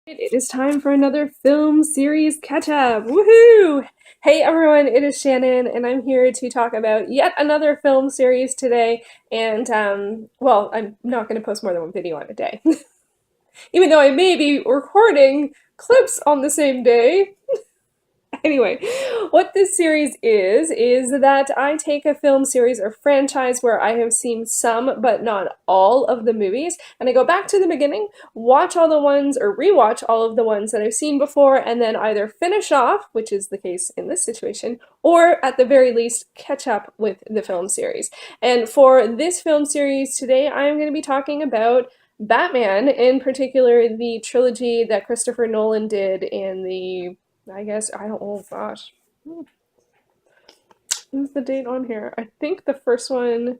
It is time for another film series catch up. Woohoo! Hey everyone, it is Shannon, and I'm here to talk about yet another film series today. And, well, I'm not going to post more than one video on a day, even though I may be recording clips on the same day. Anyway, what this series is that I take a film series or franchise where I have seen some but not all of the movies, and I go back to the beginning, watch all the ones or rewatch all of the ones that I've seen before, and then either finish off, which is the case in this situation, or at the very least catch up with the film series. And for this film series today, I'm going to be talking about Batman, in particular the trilogy that Christopher Nolan did in the I guess I don't. Oh gosh, what's the date on here? I think the first one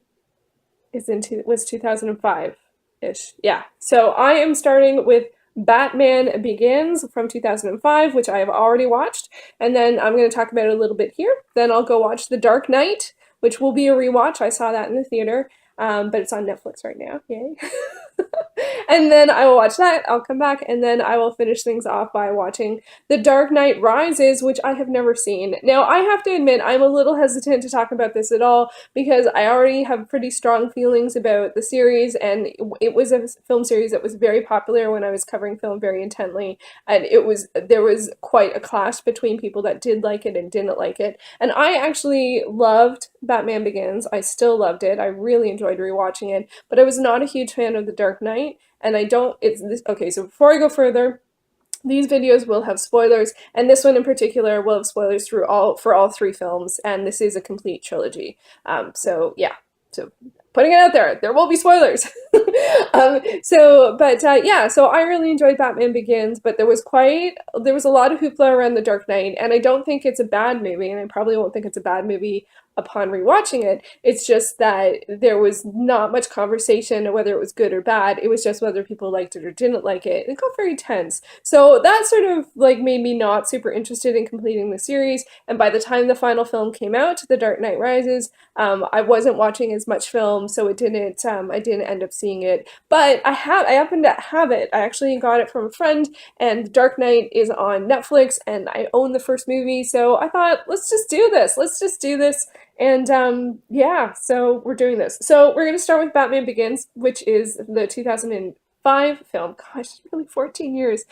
was 2005 ish. Yeah. So I am starting with Batman Begins from 2005, which I have already watched, and then I'm going to talk about it a little bit here. Then I'll go watch The Dark Knight, which will be a rewatch. I saw that in the theater, but it's on Netflix right now. Yay. And then I will watch that, I'll come back, and then I will finish things off by watching The Dark Knight Rises, which I have never seen. Now, I have to admit, I'm a little hesitant to talk about this at all, because I already have pretty strong feelings about the series, and it was a film series that was very popular when I was covering film very intently, and there was quite a clash between people that did like it and didn't like it. And I actually loved Batman Begins. I still loved it. I really enjoyed rewatching it, but I was not a huge fan of The Dark Knight. And I don't, it's this, okay, so before I go further, these videos will have spoilers, and this one in particular will have spoilers for all three films, and this is a complete trilogy. So yeah, so putting it out there will be spoilers. Yeah, so I really enjoyed Batman Begins, but there was a lot of hoopla around The Dark Knight, and I don't think it's a bad movie, and I probably won't think it's a bad movie upon rewatching it. It's just that there was not much conversation whether it was good or bad. It was just whether people liked it or didn't like it. It got very tense. So that sort of like made me not super interested in completing the series. And by the time the final film came out, The Dark Knight Rises, I wasn't watching as much film, so I didn't end up seeing it. But I happened to have it. I actually got it from a friend, and Dark Knight is on Netflix, and I own the first movie, so I thought, let's just do this. Let's just do this. And yeah, so we're doing this. So we're going to start with Batman Begins, which is the 2005 film. Gosh, it's really 14 years.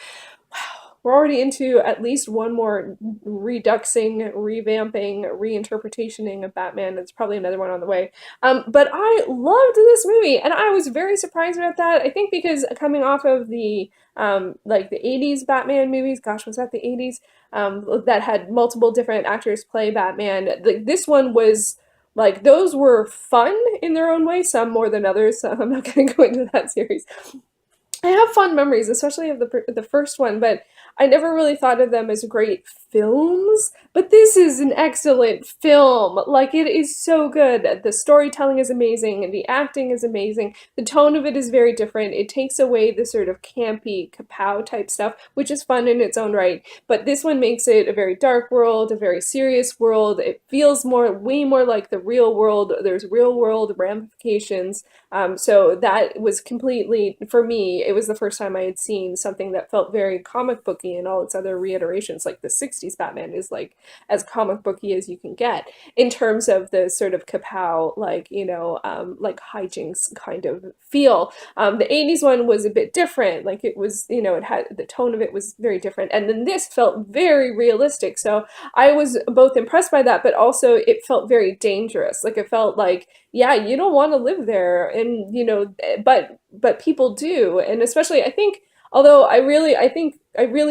Wow. We're already into at least one more reduxing, revamping, reinterpretationing of Batman. There's probably another one on the way. But I loved this movie, and I was very surprised about that. I think because coming off of the like the 80s Batman movies, gosh, was that the 80s? That had multiple different actors play Batman. This one was like, those were fun in their own way, some more than others, so I'm not going to go into that series. I have fond memories, especially of the first one, but I never really thought of them as great films. But this is an excellent film. Like, it is so good. The storytelling is amazing, the acting is amazing, the tone of it is very different. It takes away the sort of campy, kapow type stuff, which is fun in its own right. But this one makes it a very dark world, a very serious world. It feels way more like the real world. There's real world ramifications. So that was completely, for me, it was the first time I had seen something that felt very comic booky in all its other reiterations. Like the 60s Batman is like as comic booky as you can get in terms of the sort of kapow, like, like hijinks kind of feel. The 80s one was a bit different. Like it was, it had, the tone of it was very different. And then this felt very realistic. So I was both impressed by that, but also it felt very dangerous. Like it felt like, yeah, you don't want to live there, and but people do, and especially I think, although I really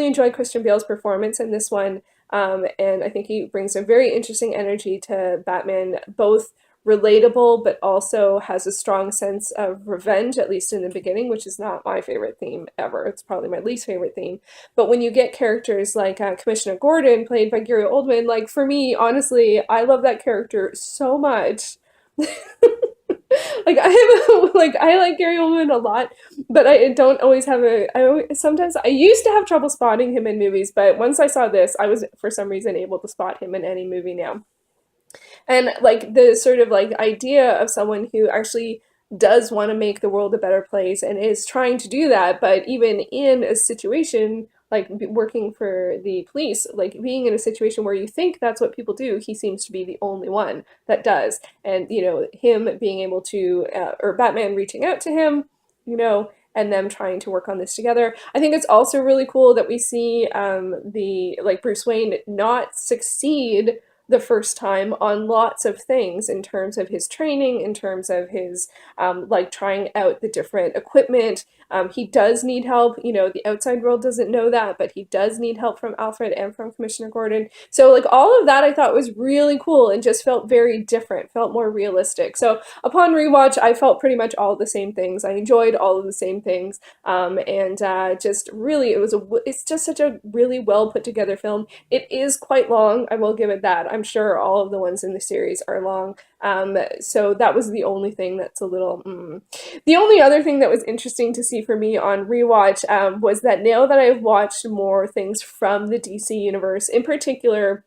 enjoyed Christian Bale's performance in this one, and I think he brings a very interesting energy to Batman, both relatable but also has a strong sense of revenge, at least in the beginning, which is not my favorite theme ever. It's probably my least favorite theme. But when you get characters like Commissioner Gordon, played by Gary Oldman, like for me, honestly, I love that character so much. Like I like Gary Oldman a lot, but I don't always have sometimes I used to have trouble spotting him in movies, but once I saw this, I was for some reason able to spot him in any movie now. And like the sort of like idea of someone who actually does want to make the world a better place and is trying to do that, but even in a situation like working for the police, like being in a situation where you think that's what people do, he seems to be the only one that does. And, you know, him being able to, or Batman reaching out to him, you know, and them trying to work on this together. I think it's also really cool that we see the, like, Bruce Wayne not succeed the first time on lots of things in terms of his training, in terms of his like trying out the different equipment. He does need help. You know, the outside world doesn't know that, but he does need help from Alfred and from Commissioner Gordon. So, like, all of that I thought was really cool and just felt very different, felt more realistic. So, upon rewatch, I felt pretty much all the same things. I enjoyed all of the same things. And just really, it's just such a really well put together film. It is quite long, I will give it that. I'm sure all of the ones in the series are long. So that was the only thing that's a little. The only other thing that was interesting to see for me on rewatch was that now that I've watched more things from the DC universe, in particular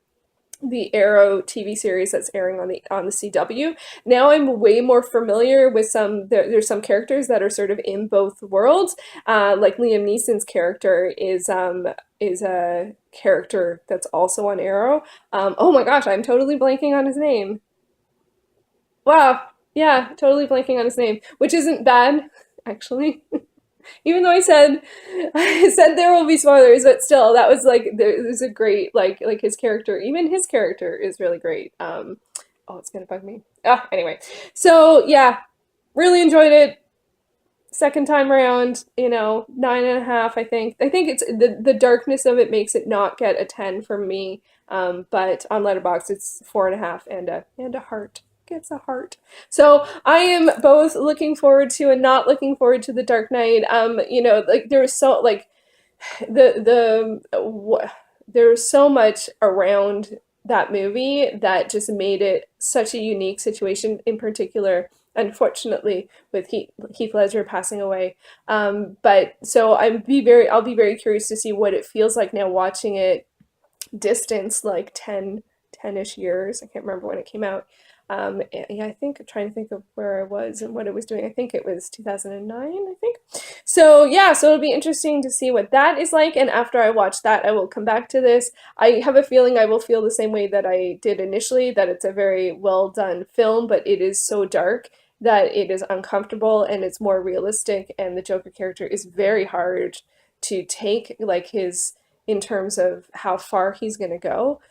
the Arrow TV series that's airing on the CW. Now I'm way more familiar with there's some characters that are sort of in both worlds. Like Liam Neeson's character is a character that's also on Arrow. Oh my gosh, I'm totally blanking on his name. Wow. Yeah, totally blanking on his name, which isn't bad, actually. Even though I said I said there will be spoilers, but still, that was like there's a great like his character. Even his character is really great. Oh, it's gonna bug me. Anyway, so yeah, really enjoyed it. Second time around, you know, 9.5. I think it's the darkness of it makes it not get a 10 from me. But on Letterboxd, it's 4.5 and a heart. Gets a heart. So I am both looking forward to and not looking forward to the Dark Knight. You know, like there was so like there was so much around that movie that just made it such a unique situation. In particular, unfortunately, with Heath Ledger passing away. But so I'll be very curious to see what it feels like now watching it distance like 10-ish years. I can't remember when it came out. Yeah, I think I'm trying to think of where I was and what it was doing. I think it was 2009, I think. So yeah, so it'll be interesting to see what that is like. And after I watch that, I will come back to this. I have a feeling I will feel the same way that I did initially, that it's a very well done film, but it is so dark that it is uncomfortable and it's more realistic. And the Joker character is very hard to take, like his in terms of how far he's going to go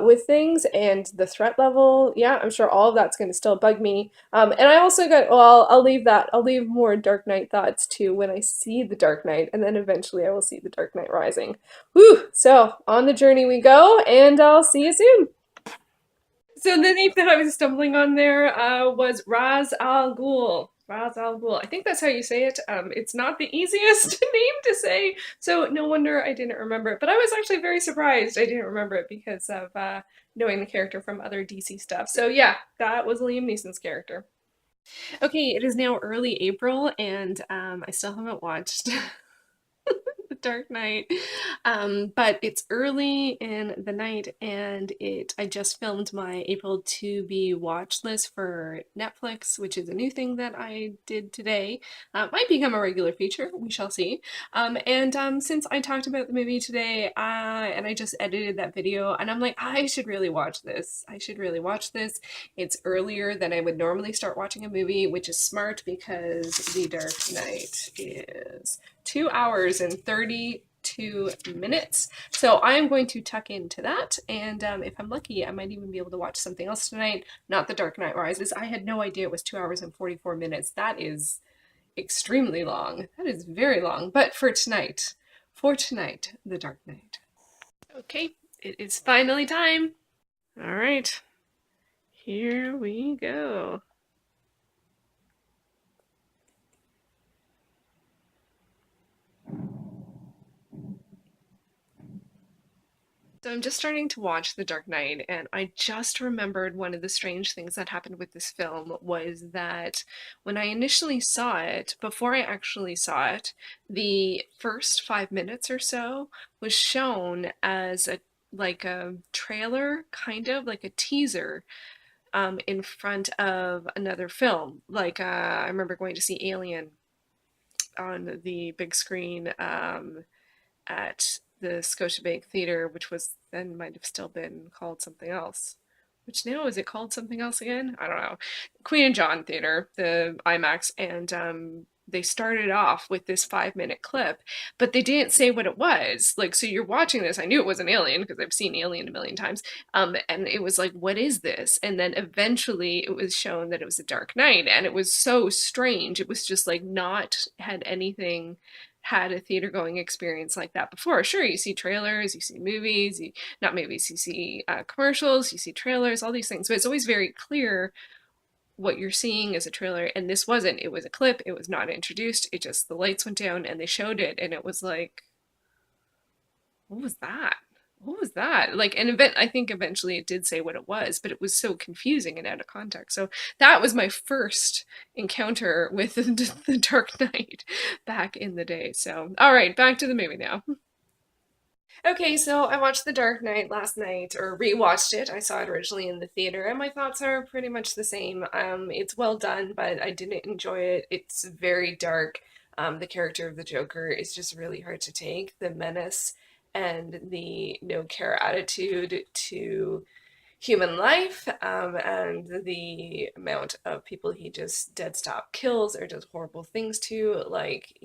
with things and the threat level. Yeah, I'm sure all of that's going to still bug me. And I also got, well, I'll leave that. I'll leave more Dark Knight thoughts too when I see the Dark Knight, and then eventually I will see the Dark Knight Rising. Whew! So on the journey we go, and I'll see you soon. So the name that I was stumbling on there was Raz Al Ghul. Raz Al Ghul. I think that's how you say it. It's not the easiest name to say, so no wonder I didn't remember it. But I was actually very surprised I didn't remember it because of knowing the character from other DC stuff. So yeah, that was Liam Neeson's character. Okay, it is now early April, and I still haven't watched The Dark Knight. But it's early in the night, and I just filmed my April to be watch list for Netflix, which is a new thing that I did today. Might become a regular feature, we shall see. And since I talked about the movie today, and I just edited that video, and I'm like, I should really watch this. I should really watch this. It's earlier than I would normally start watching a movie, which is smart because The Dark Knight is 2 hours and 32 minutes. So I am going to tuck into that, and if I'm lucky, I might even be able to watch something else tonight. Not The Dark Knight Rises. I had no idea it was 2 hours and 44 minutes. That is extremely long. That is very long. But for tonight, The Dark Knight. Okay, it is finally time. All right, here we go. So I'm just starting to watch The Dark Knight, and I just remembered one of the strange things that happened with this film was that when I initially saw it, before I actually saw it, the first 5 minutes or so was shown as a like a trailer, kind of like a teaser in front of another film. Like I remember going to see Alien on the big screen at the Scotiabank Theatre, which was then might have still been called something else. Which now is it called something else again? I don't know. Queen and John Theater, the IMAX, and they started off with this 5 minute clip, but they didn't say what it was. Like, so you're watching this. I knew it was an alien because I've seen Alien a million times. And it was like, what is this? And then eventually it was shown that it was a Dark Knight, and it was so strange. It was just like not had anything had a theater going experience like that before. Sure, you see trailers, you see movies, not movies, you see commercials, you see trailers, all these things. But it's always very clear what you're seeing is a trailer, and this wasn't. It was a clip. It was not introduced. It just, the lights went down and they showed it, and it was like, what was that? What was that? Like, and I think eventually it did say what it was, but it was so confusing and out of context. So that was my first encounter with the Dark Knight back in the day. So, all right, back to the movie now. Okay, so I watched The Dark Knight last night, or rewatched it. I saw it originally in the theater, and my thoughts are pretty much the same. It's well done, but I didn't enjoy it. It's very dark. The character of the Joker is just really hard to take. The menace and the no care attitude to human life, and the amount of people he just dead stop kills or does horrible things to. Like,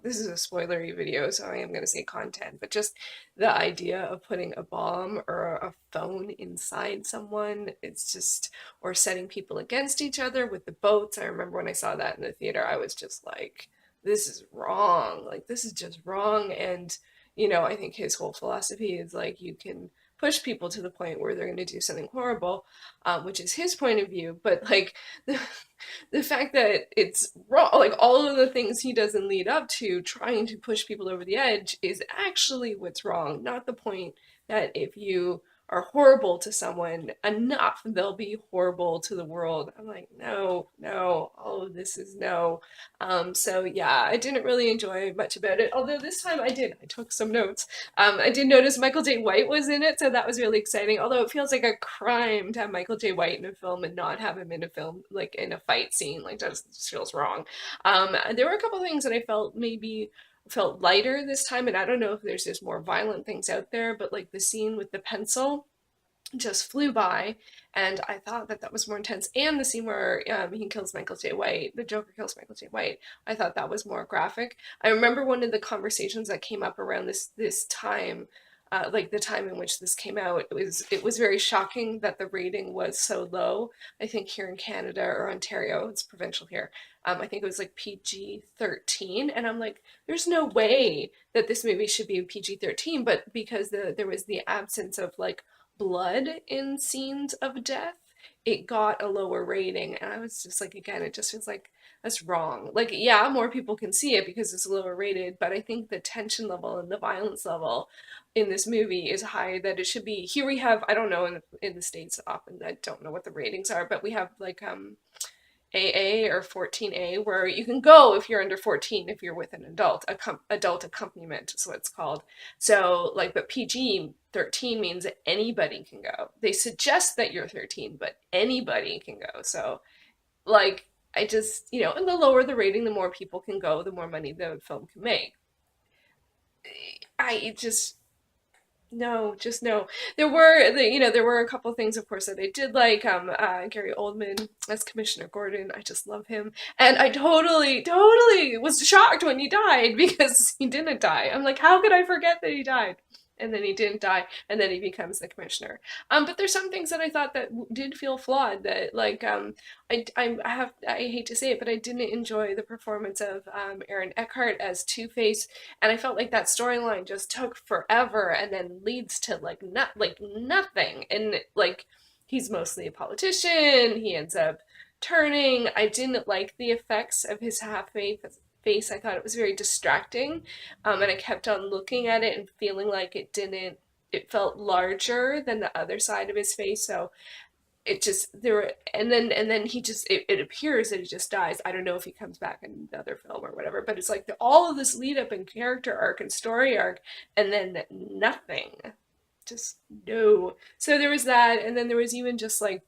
this is a spoilery video, so I am going to say content, but just the idea of putting a bomb or a phone inside someone, it's just, or setting people against each other with the boats. I remember when I saw that in the theater, I was just like, this is wrong. Like, this is just wrong. And, I think his whole philosophy is like, you can push people to the point where they're going to do something horrible, which is his point of view. But like the fact that it's wrong, like all of the things he doesn't lead up to trying to push people over the edge is actually what's wrong, not the point that if you are horrible to someone enough, they'll be horrible to the world. I'm like, no, no, all of this is no. So yeah, I didn't really enjoy much about it. Although this time I did. I took some notes. I did notice Michael J. White was in it, so that was really exciting. Although it feels like a crime to have Michael J. White in a film and not have him in a film, like in a fight scene. Like, that just feels wrong. There were a couple things that I felt maybe felt lighter this time, and I don't know if there's just more violent things out there, but like the scene with the pencil just flew by, and I thought that that was more intense. And the scene where he kills Michael J. White, the Joker kills Michael J. White, I thought that was more graphic. I remember one of the conversations that came up around this time, like the time in which this came out, it was very shocking that the rating was so low. I think here in Canada or Ontario, it's provincial here. I think it was like PG-13, and I'm like, there's no way that this movie should be PG-13, but because there was the absence of like blood in scenes of death, it got a lower rating. And I was just like, again, it just feels like that's wrong. Like, yeah, more people can see it because it's lower rated, but I think the tension level and the violence level in this movie is high that it should be. Here we have, I don't know, in the States often, I don't know what the ratings are, but we have like AA or 14A, where you can go if you're under 14 if you're with an adult, adult accompaniment is what it's called. So like, but PG 13 means that anybody can go. They suggest that you're 13, but anybody can go. So like, I just, and the lower the rating, the more people can go, the more money the film can make. I just, no, just no. There were a couple things, of course, that I did like. Gary Oldman as Commissioner Gordon. I just love him, and I totally, totally was shocked when he died because he didn't die. I'm like, how could I forget that he died? And then he didn't die, and then he becomes the commissioner. But there's some things that I thought that did feel flawed. That like, I hate to say it, but I didn't enjoy the performance of Aaron Eckhart as Two-Face, and I felt like that storyline just took forever and then leads to like nothing. And like, he's mostly a politician. He ends up turning. I didn't like the effects of his face. I thought it was very distracting, and I kept on looking at it and feeling like it felt larger than the other side of his face. So it just, and then he just, it appears that he just dies. I don't know if he comes back in another film or whatever, but it's like all of this lead up and character arc and story arc, and then nothing. Just no. So there was that, and then there was even just like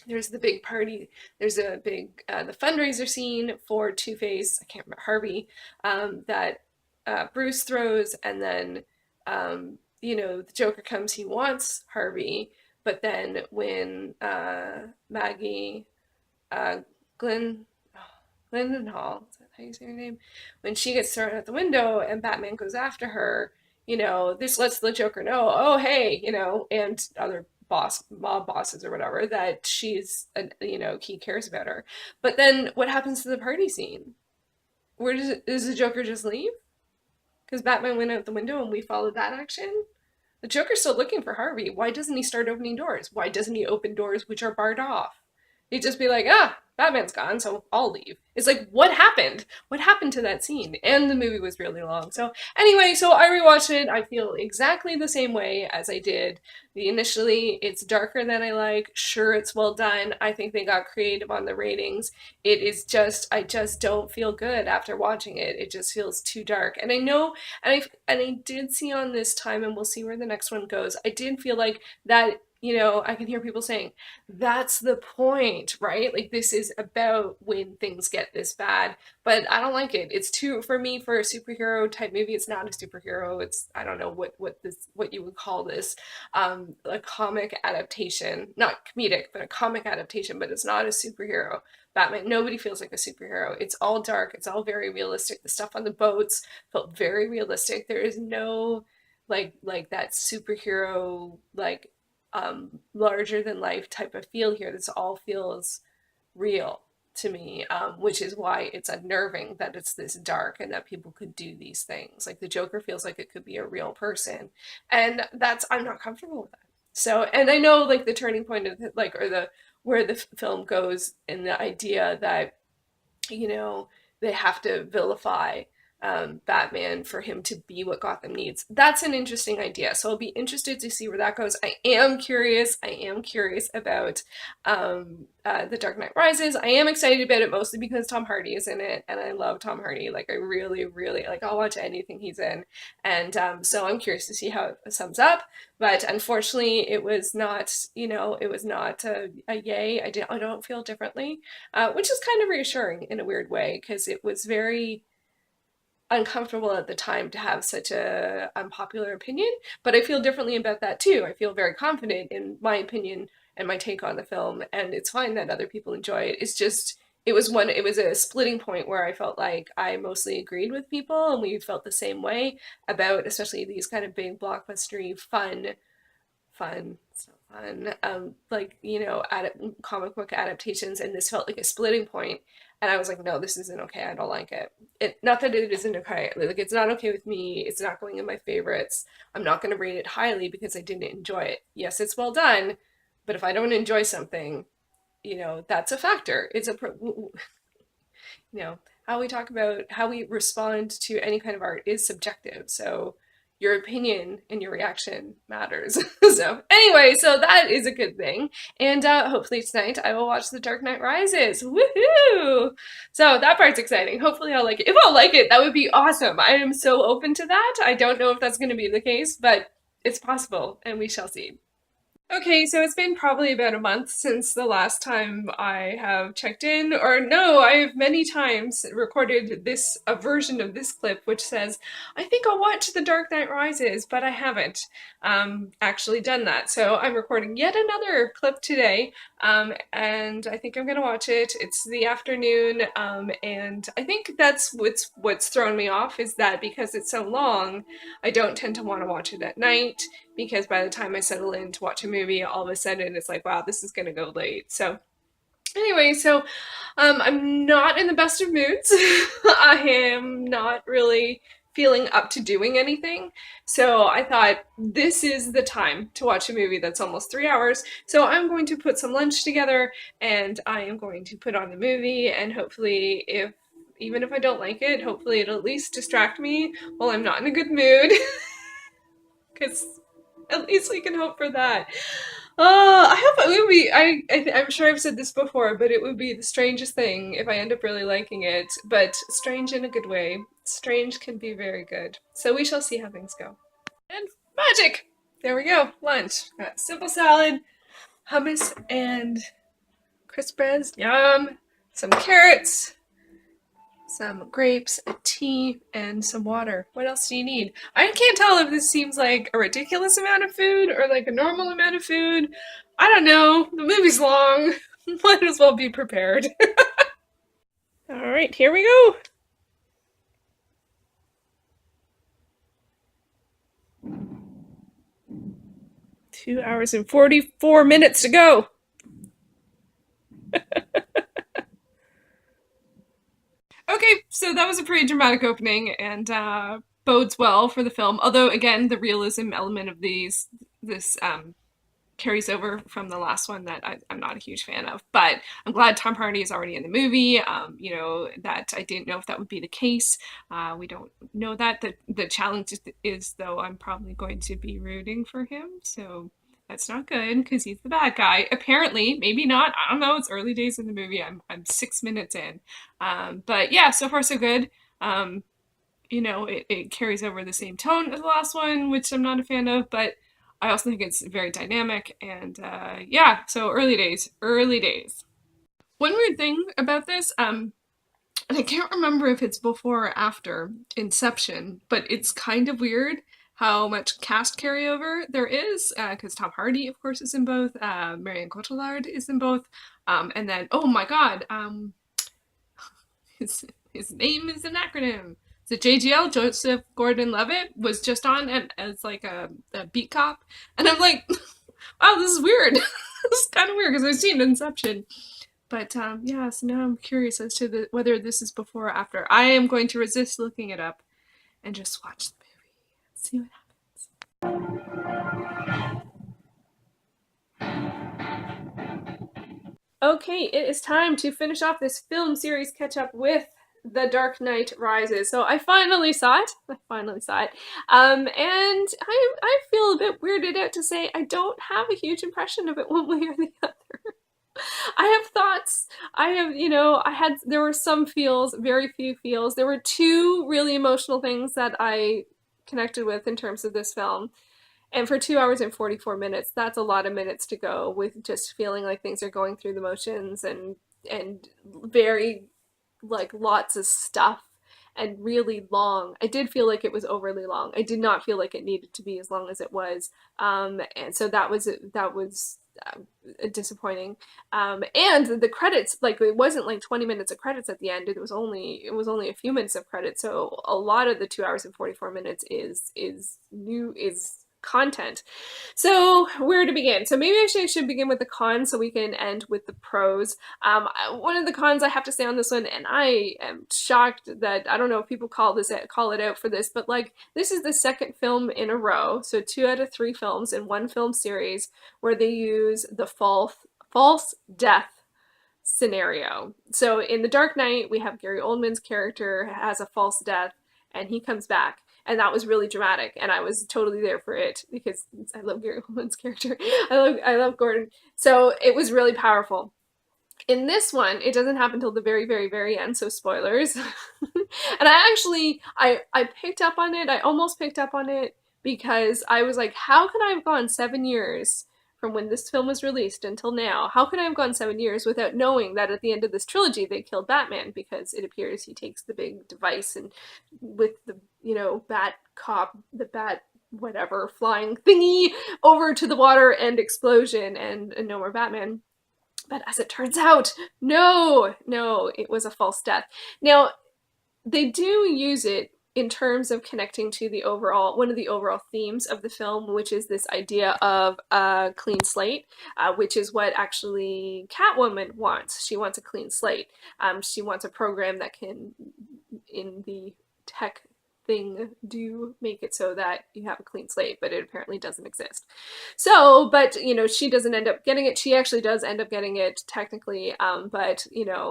there's the big party. There's a big the fundraiser scene for Two-Face. I can't remember Harvey that Bruce throws, and then the Joker comes. He wants Harvey, but then when Maggie uh, Glenn Gyllenhaal, is that how you say her name? When she gets thrown out the window and Batman goes after her, this lets the Joker know, oh hey, and other mob bosses or whatever, that he cares about her. But then what happens to the party scene? Where does the Joker just leave? Because Batman went out the window and we followed that action. The Joker's still looking for Harvey. Why doesn't he start opening doors? Why doesn't he open doors which are barred off? He'd just be like, Batman's gone, so I'll leave. It's like, what happened? What happened to that scene? And the movie was really long. So anyway, so I rewatched it. I feel exactly the same way as I did initially. It's darker than I like. Sure, it's well done. I think they got creative on the ratings. It is just, I just don't feel good after watching it. It just feels too dark. And I know, and I did see on this time, and we'll see where the next one goes. I did feel like that, I can hear people saying, that's the point, right? Like, this is about when things get this bad. But I don't like it. It's too, for me, for a superhero type movie, it's not a superhero. It's, I don't know what you would call this, a comic adaptation, not comedic, but a comic adaptation, but it's not a superhero. Batman, nobody feels like a superhero. It's all dark. It's all very realistic. The stuff on the boats felt very realistic. There is no like that superhero larger than life type of feel here. This all feels real to me, which is why it's unnerving that it's this dark and that people could do these things. Like the Joker feels like it could be a real person, and I'm not comfortable with that. So, and I know like the turning point of or the where the film goes in the idea that you know, they have to vilify Batman for him to be what Gotham needs. That's an interesting idea. So I'll be interested to see where that goes. I am curious. I am curious about The Dark Knight Rises. I am excited about it mostly because Tom Hardy is in it, and I love Tom Hardy. Like I really, really like. I'll watch anything he's in, and so I'm curious to see how it sums up. But unfortunately, it was not. It was not a yay. I don't feel differently, which is kind of reassuring in a weird way because it was very uncomfortable at the time to have such a unpopular opinion, but I feel differently about that too. I feel very confident in my opinion and my take on the film, and it's fine that other people enjoy it. It's just it was a splitting point where I felt like I mostly agreed with people and we felt the same way about especially these kind of big blockbustery fun it's not fun comic book adaptations, and this felt like a splitting point, and I was like, no, this isn't okay. I don't like it. Not that it isn't okay, like it's not okay with me. It's not going in my favorites. I'm not going to rate it highly because I didn't enjoy it. Yes, it's well done, but if I don't enjoy something, that's a factor. How we talk about how we respond to any kind of art is subjective. So your opinion and your reaction matters. So anyway, so that is a good thing. And hopefully tonight I will watch The Dark Knight Rises. Woohoo! So that part's exciting. Hopefully I'll like it. If I'll like it, that would be awesome. I am so open to that. I don't know if that's going to be the case, but it's possible, and we shall see. Okay, so it's been probably about a month since the last time I have checked in, or no, I have many times recorded a version of this clip which says, I think I'll watch The Dark Knight Rises, but I haven't actually done that. So I'm recording yet another clip today, and I think I'm gonna watch it. It's the afternoon, and I think that's what's thrown me off, is that because it's so long, I don't tend to want to watch it at night, because by the time I settle in to watch a movie, all of a sudden it's like, wow, this is gonna go late. So anyway, so I'm not in the best of moods. I am not really feeling up to doing anything. So I thought this is the time to watch a movie that's almost 3 hours. So I'm going to put some lunch together and I am going to put on the movie, and hopefully even if I don't like it, hopefully it'll at least distract me while I'm not in a good mood. Because at least we can hope for that. I hope it would be. I'm sure I've said this before, but it would be the strangest thing if I end up really liking it. But strange in a good way. Strange can be very good. So we shall see how things go. And magic! There we go. Lunch. Got simple salad, hummus, and crisp breads, yum, some carrots, some grapes, a tea, and some water. What else do you need? I can't tell if this seems like a ridiculous amount of food or like a normal amount of food. I don't know. The movie's long. Might as well be prepared. All right, here we go. 2 hours and 44 minutes to go. Okay, so that was a pretty dramatic opening and bodes well for the film. Although, again, the realism element of this carries over from the last one that I'm not a huge fan of. But I'm glad Tom Hardy is already in the movie. That I didn't know if that would be the case. We don't know that. The challenge is, though, I'm probably going to be rooting for him. So that's not good because he's the bad guy. Apparently, maybe not. I don't know. It's early days in the movie. I'm 6 minutes in. But yeah, so far so good. It carries over the same tone as the last one, which I'm not a fan of, but I also think it's very dynamic and yeah, so early days, early days. One weird thing about this, and I can't remember if it's before or after Inception, but it's kind of weird how much cast carryover there is, because Tom Hardy, of course, is in both, Marion Cotillard is in both, and then, oh my god, his name is an acronym. So JGL, Joseph Gordon-Levitt, was just on as like a beat cop. And I'm like, wow, this is weird. This is kind of weird because I've seen Inception. But yeah, so now I'm curious as to whether this is before or after. I am going to resist looking it up and just watch the movie. See what happens. Okay, it is time to finish off this film series catch up with The Dark Knight Rises. So I finally saw it. And I feel a bit weirded out to say I don't have a huge impression of it one way or the other. I have thoughts. There were some feels, very few feels. There were two really emotional things that I connected with in terms of this film. And for 2 hours and 44 minutes, that's a lot of minutes to go with just feeling like things are going through the motions and very like lots of stuff and really long. I did feel like it was overly long. I did not feel like it needed to be as long as it was. And so that was disappointing. And the credits, like it wasn't like 20 minutes of credits at the end. It was only a few minutes of credits. So a lot of the 2 hours and 44 minutes is content. So where to begin? So maybe I should begin with the cons so we can end with the pros. One of the cons I have to say on this one, and I am shocked that I don't know if people call it out for this, but like this is the second film in a row, so 2 out of 3 films in one film series where they use the false death scenario. So in The Dark Knight, we have Gary Oldman's character has a false death and he comes back. And that was really dramatic, and I was totally there for it because I love Gary Oldman's character. I love Gordon. So it was really powerful. In this one, it doesn't happen until the very, very, very end, so spoilers. And I picked up on it. I almost picked up on it because I was like, how could I have gone 7 years from when this film was released until now? How could I have gone 7 years without knowing that at the end of this trilogy they killed Batman? Because it appears he takes the big device and with the, bat cop, the bat whatever flying thingy over to the water and explosion and no more Batman. But as it turns out, no, it was a false death. Now, they do use it in terms of connecting to one of the overall themes of the film, which is this idea of a clean slate, which is what actually Catwoman wants. She wants a clean slate. She wants a program that can, in the tech thing, do make it so that you have a clean slate, but it apparently doesn't exist. So, but she doesn't end up getting it. She actually does end up getting it technically, but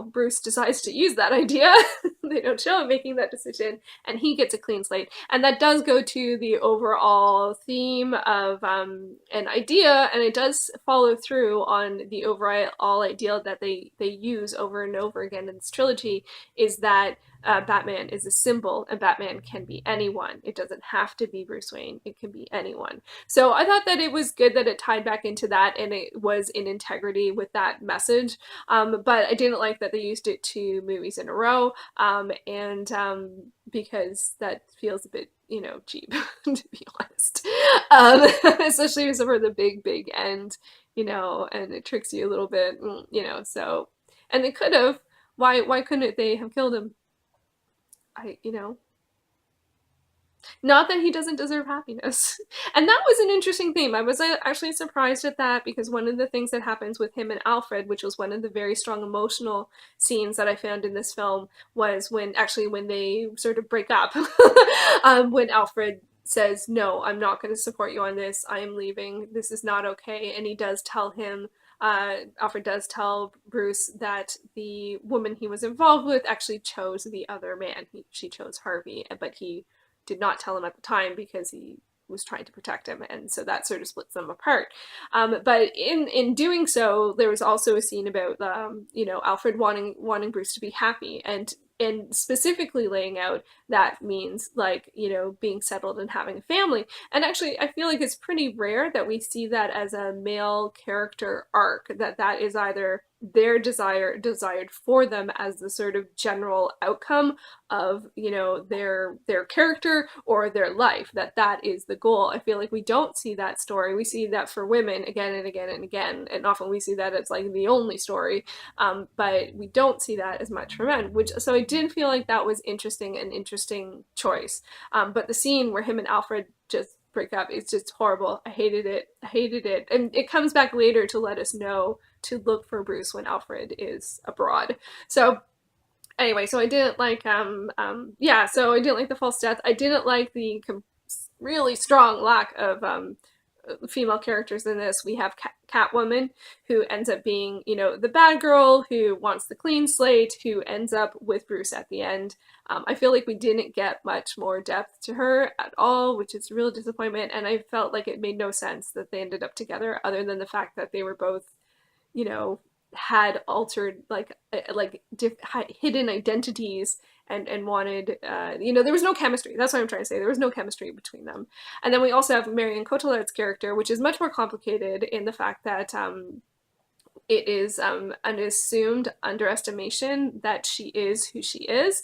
Bruce decides to use that idea. They don't show him making that decision, and he gets a clean slate. And that does go to the overall theme of an idea, and it does follow through on the overall idea that they use over and over again in this trilogy, is that Batman is a symbol, and Batman can be anyone. It doesn't have to be Bruce Wayne. It can be anyone. So I thought that it was good that it tied back into that, and it was in integrity with that message. But I didn't like that they used it 2 movies in a row, and because that feels a bit, cheap, to be honest. Especially for the big end, and it tricks you a little bit, so, and they could have, why couldn't they have killed him? I, not that he doesn't deserve happiness. And that was an interesting theme. I was actually surprised at that, because one of the things that happens with him and Alfred, which was one of the very strong emotional scenes that I found in this film, was when they sort of break up. When Alfred says, "No, I'm not going to support you on this. I am leaving. This is not okay." And he does tell him, Alfred does tell Bruce that the woman he was involved with actually chose the other man. She chose Harvey, but he did not tell him at the time because he was trying to protect him, and so that sort of splits them apart. But in doing so, there was also a scene about Alfred wanting Bruce to be happy, and specifically laying out that means, like, being settled and having a family. And actually, I feel like it's pretty rare that we see that as a male character arc, that is either their desired for them as the sort of general outcome of their character or their life, that is the goal. I feel like we don't see that story. We see that for women again and again and again, and often we see that as like the only story, but we don't see that as much for men, so I did feel like that was an interesting choice. But the scene where him and Alfred just break up, it's just horrible. I hated it, and it comes back later to let us know to look for Bruce when Alfred is abroad. So anyway, so I didn't like so I didn't like the false death. I didn't like the really strong lack of female characters in this. We have Catwoman, who ends up being, the bad girl who wants the clean slate, who ends up with Bruce at the end. I feel like we didn't get much more depth to her at all, which is a real disappointment, and I felt like it made no sense that they ended up together, other than the fact that they were both, had altered, hidden identities, and wanted, there was no chemistry. That's what I'm trying to say. There was no chemistry between them. And then we also have Marion Cotillard's character, which is much more complicated in the fact that it is an assumed underestimation that she is who she is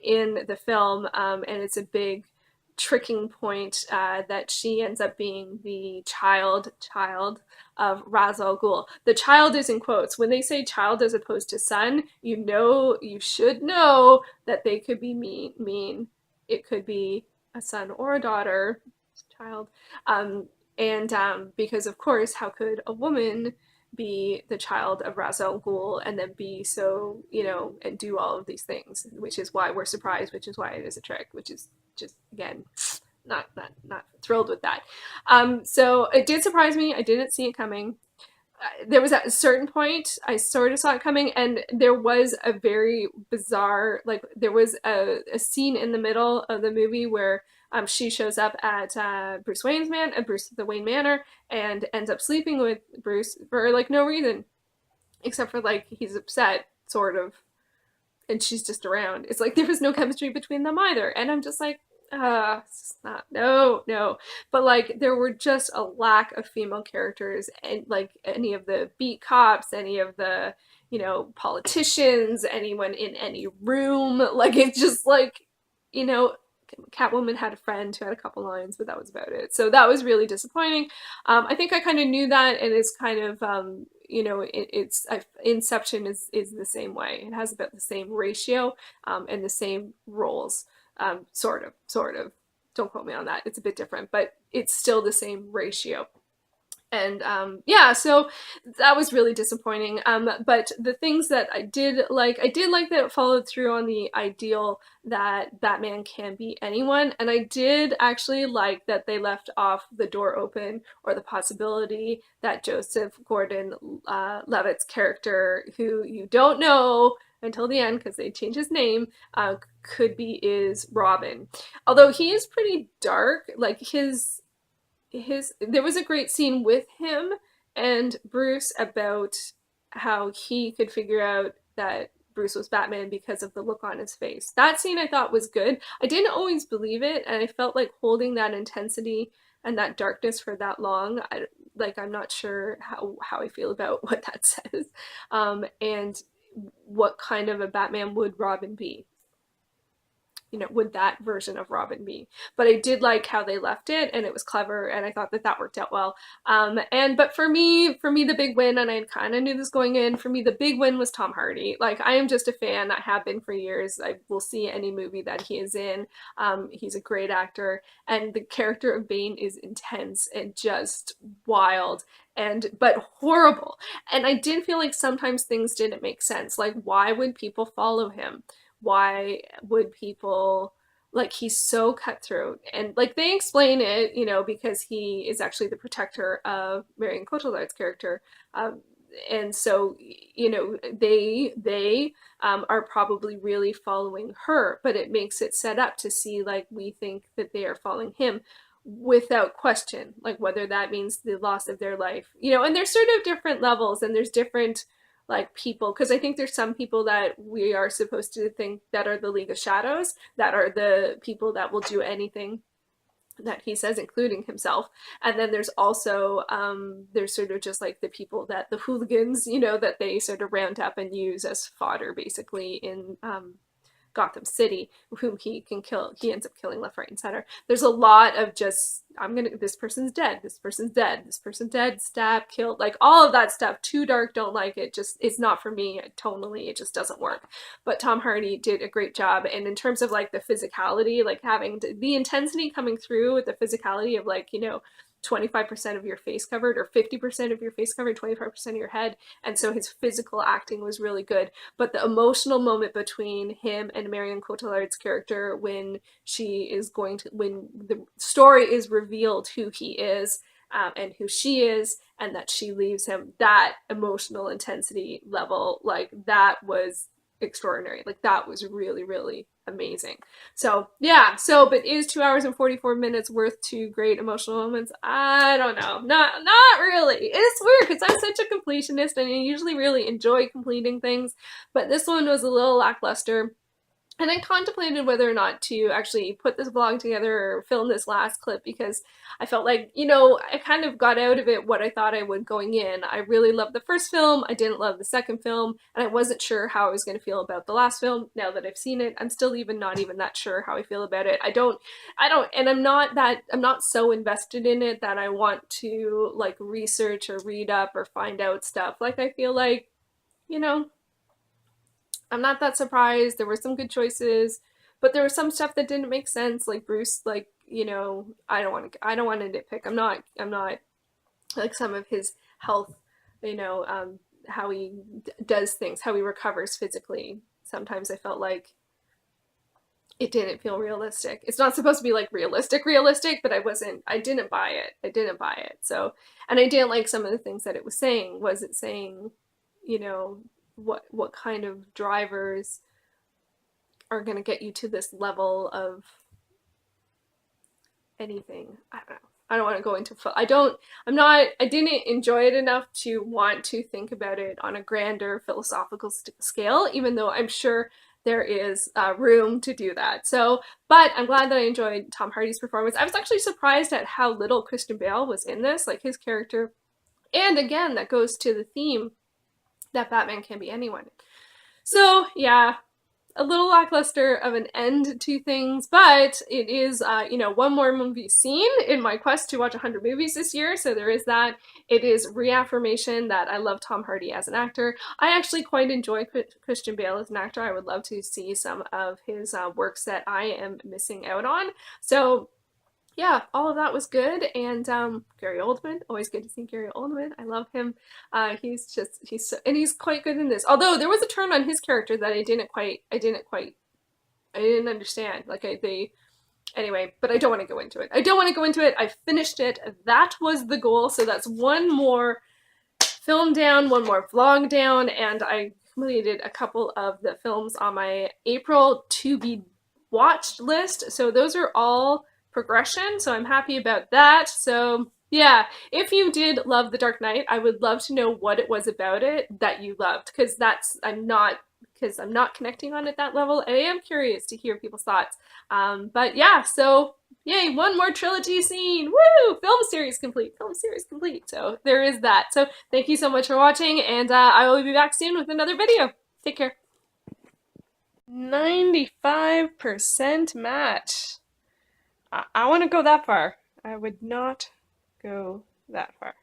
in the film, and it's a big tricking point that she ends up being the child of Ra's al Ghul. The child is in quotes. When they say child as opposed to son, you should know that they could be mean. It could be a son or a daughter, child. Because of course, how could a woman be the child of Ra's al Ghul and then be so, and do all of these things, which is why we're surprised, which is why it is a trick, which is just, again, not thrilled with that. So it did surprise me. I didn't see it coming. There was at a certain point I sort of saw it coming, and there was a very bizarre, there was a scene in the middle of the movie where she shows up at the Wayne Manor, and ends up sleeping with Bruce for no reason, except for he's upset, sort of, and she's just around. It's like there was no chemistry between them either, and I'm just like, it's not, no. But there were just a lack of female characters, and any of the beat cops, any of the politicians, anyone in any room. It's just Catwoman had a friend who had a couple lines, but that was about it. So that was really disappointing. I think I kind of knew that, and it's kind of Inception is the same way. It has about the same ratio and the same roles. Sort of. Don't quote me on that. It's a bit different, but it's still the same ratio. And so that was really disappointing. But the things that I did like that it followed through on the ideal that Batman can be anyone. And I did actually like that they left off the door open, or the possibility that Joseph Gordon-Levitt's character, who you don't know until the end because they change his name, is Robin. Although he is pretty dark, there was a great scene with him and Bruce about how he could figure out that Bruce was Batman because of the look on his face. That scene I thought was good. I didn't always believe it, and I felt like holding that intensity and that darkness for that long, I'm not sure how I feel about what that says, and what kind of a Batman would Robin be. Would that version of Robin be? But I did like how they left it, and it was clever, and I thought that worked out well. But for me, the big win, and I kind of knew this going in, for me, the big win was Tom Hardy. Like, I am just a fan. I have been for years. I will see any movie that he is in. He's a great actor, and the character of Bane is intense and just wild, but horrible. And I did feel like sometimes things didn't make sense. Like, why would people follow him? Why would people, like, he's so cutthroat, and like they explain it, because he is actually the protector of Marion Cotillard's character, and so they are probably really following her, but it makes it set up to see, like, we think that they are following him without question, like whether that means the loss of their life, and there's sort of different levels, and there's different, like, people, because I think there's some people that we are supposed to think that are the League of Shadows, that are the people that will do anything that he says, including himself. And then there's also there's sort of just like the people, that the hooligans, that they sort of round up and use as fodder, basically, in Gotham City, whom he can kill. He ends up killing left, right, and center. There's a lot of just, this person's dead, this person's dead, this person's dead, stabbed, killed, like all of that stuff. Too dark, don't like it. Just, it's not for me. Tonally, it just doesn't work. But Tom Hardy did a great job. And in terms of like the physicality, like having the intensity coming through with the physicality of, like, 25% of your face covered, or 50% of your face covered, 25% of your head. And so his physical acting was really good. But the emotional moment between him and Marion Cotillard's character, when when the story is revealed who he is, and who she is, and that she leaves him, that emotional intensity level, like, that was extraordinary. Like, that was really, really amazing. So yeah, but is 2 hours and 44 minutes worth two great emotional moments? I don't know. Not really. It's weird because I'm such a completionist, and I usually really enjoy completing things, but this one was a little lackluster. And I contemplated whether or not to actually put this vlog together or film this last clip, because I felt like, I kind of got out of it what I thought I would going in. I really loved the first film. I didn't love the second film, and I wasn't sure how I was going to feel about the last film. Now that I've seen it, I'm still not even that sure how I feel about it. And I'm not so invested in it that I want to, like, research or read up or find out stuff. Like, I feel like, I'm not that surprised. There were some good choices, but there was some stuff that didn't make sense. Like Bruce, like, I don't want to nitpick. I'm not like some of his health, how he does things, how he recovers physically. Sometimes I felt like it didn't feel realistic. It's not supposed to be like realistic, but I didn't buy it. So, and I didn't like some of the things that it was saying. Was it saying, what kind of drivers are going to get you to this level of anything? I don't know. I don't want to go into I didn't enjoy it enough to want to think about it on a grander philosophical scale, even though I'm sure there is room to do that. So, but I'm glad that I enjoyed Tom Hardy's performance. I was actually surprised at how little Christian Bale was in this, like his character. And again, that goes to the theme that Batman can be anyone. So yeah, a little lackluster of an end to things, but it is, one more movie seen in my quest to watch 100 movies this year, so there is that. It is reaffirmation that I love Tom Hardy as an actor. I actually quite enjoy Christian Bale as an actor. I would love to see some of his works that I am missing out on. So yeah, all of that was good. And Gary Oldman, always good to see Gary Oldman. I love him. He's quite good in this. Although there was a turn on his character that I didn't understand. Anyway, but I don't want to go into it. I finished it. That was the goal. So that's one more film down, one more vlog down, and I completed a couple of the films on my April to be watched list. So those are all progression, so I'm happy about that. So yeah, if you did love The Dark Knight, I would love to know what it was about it that you loved, because I'm not because I'm not connecting on it that level. And I am curious to hear people's thoughts. But yeah, so yay, one more trilogy scene. Woo! Film series complete. Film series complete. So there is that. So thank you so much for watching, and I will be back soon with another video. Take care. 95% match. I want to go that far. I would not go that far.